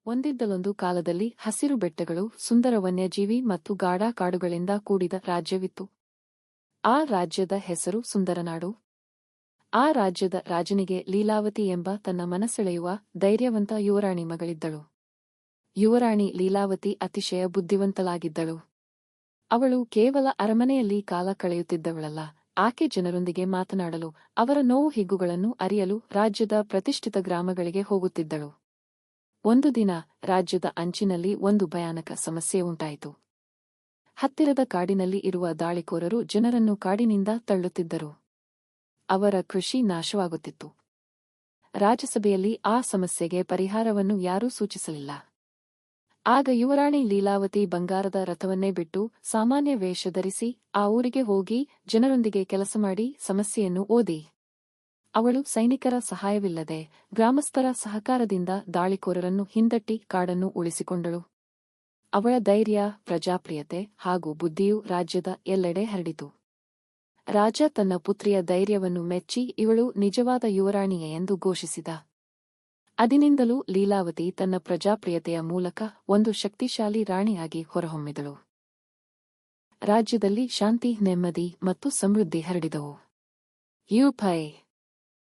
ಒಂದಿದ್ದಲೊಂದು ಕಾಲದಲ್ಲಿ ಹಸಿರು ಬೆಟ್ಟಗಳು, ಸುಂದರ ವನ್ಯಜೀವಿ ಮತ್ತು ಗಾಢ ಕಾಡುಗಳಿಂದ ಕೂಡಿದ ರಾಜ್ಯವಿತ್ತು. ಆ ರಾಜ್ಯದ ಹೆಸರು ಸುಂದರನಾಡು. ಆ ರಾಜ್ಯದ ರಾಜನಿಗೆ ಲೀಲಾವತಿ ಎಂಬ ತನ್ನ ಮನಸೆಳೆಯುವ ಧೈರ್ಯವಂತ ಯುವರಾಣಿ ಮಗಳಿದ್ದಳು. ಯುವರಾಣಿ ಲೀಲಾವತಿ ಅತಿಶಯ ಬುದ್ಧಿವಂತಳಾಗಿದ್ದಳು. ಅವಳು ಕೇವಲ ಅರಮನೆಯಲ್ಲಿ ಕಾಲ ಕಳೆಯುತ್ತಿದ್ದವಳಲ್ಲ, ಆಕೆ ಜನರೊಂದಿಗೆ ಮಾತನಾಡಲು, ಅವರ ನೋವು ಹಿಗ್ಗುಗಳನ್ನು ಅರಿಯಲು ರಾಜ್ಯದ ಪ್ರತಿಷ್ಠಿತ ಗ್ರಾಮಗಳಿಗೆ ಹೋಗುತ್ತಿದ್ದಳು. ಒಂದು ದಿನ ರಾಜ್ಯದ ಅಂಚಿನಲ್ಲಿ ಒಂದು ಭಯಾನಕ ಸಮಸ್ಯೆ ಉಂಟಾಯಿತು. ಹತ್ತಿರದ ಕಾಡಿನಲ್ಲಿ ಇರುವ ದಾಳಿಕೋರರು ಜನರನ್ನು ಕಾಡಿನಿಂದ ತಳ್ಳುತ್ತಿದ್ದರು. ಅವರ ಕೃಷಿ ನಾಶವಾಗುತ್ತಿತ್ತು. ರಾಜ್ಯಸಭೆಯಲ್ಲಿ ಆ ಸಮಸ್ಯೆಗೆ ಪರಿಹಾರವನ್ನು ಯಾರೂ ಸೂಚಿಸಲಿಲ್ಲ. ಆಗ ಯುವರಾಣಿ ಲೀಲಾವತಿ ಬಂಗಾರದ ರಥವನ್ನೇ ಬಿಟ್ಟು ಸಾಮಾನ್ಯ ವೇಷ ಧರಿಸಿ ಆ ಊರಿಗೆ ಹೋಗಿ ಜನರೊಂದಿಗೆ ಕೆಲಸ ಮಾಡಿ ಸಮಸ್ಯೆಯನ್ನು ಓದಿ. ಅವಳು ಸೈನಿಕರ ಸಹಾಯವಿಲ್ಲದೆ ಗ್ರಾಮಸ್ಥರ ಸಹಕಾರದಿಂದ ದಾಳಿಕೋರರನ್ನು ಹಿಂದಟ್ಟಿ ಕಾಡನ್ನು ಉಳಿಸಿಕೊಂಡಳು. ಅವಳ ಧೈರ್ಯ, ಪ್ರಜಾಪ್ರಿಯತೆ ಹಾಗೂ ಬುದ್ಧಿಯು ರಾಜ್ಯದ ಎಲ್ಲೆಡೆ ಹರಡಿತು. ರಾಜ ತನ್ನ ಪುತ್ರಿಯ ಧೈರ್ಯವನ್ನು ಮೆಚ್ಚಿ ಇವಳು ನಿಜವಾದ ಯುವರಾಣಿಯೇ ಎಂದು ಘೋಷಿಸಿದ. ಅದಿನಿಂದಲೂ ಲೀಲಾವತಿ ತನ್ನ ಪ್ರಜಾಪ್ರಿಯತೆಯ ಮೂಲಕ ಒಂದು ಶಕ್ತಿಶಾಲಿ ರಾಣಿಯಾಗಿ ಹೊರಹೊಮ್ಮಿದಳು. ರಾಜ್ಯದಲ್ಲಿ ಶಾಂತಿ, ನೆಮ್ಮದಿ ಮತ್ತು ಸಮೃದ್ಧಿ ಹರಡಿದವು. ಯುಪೈ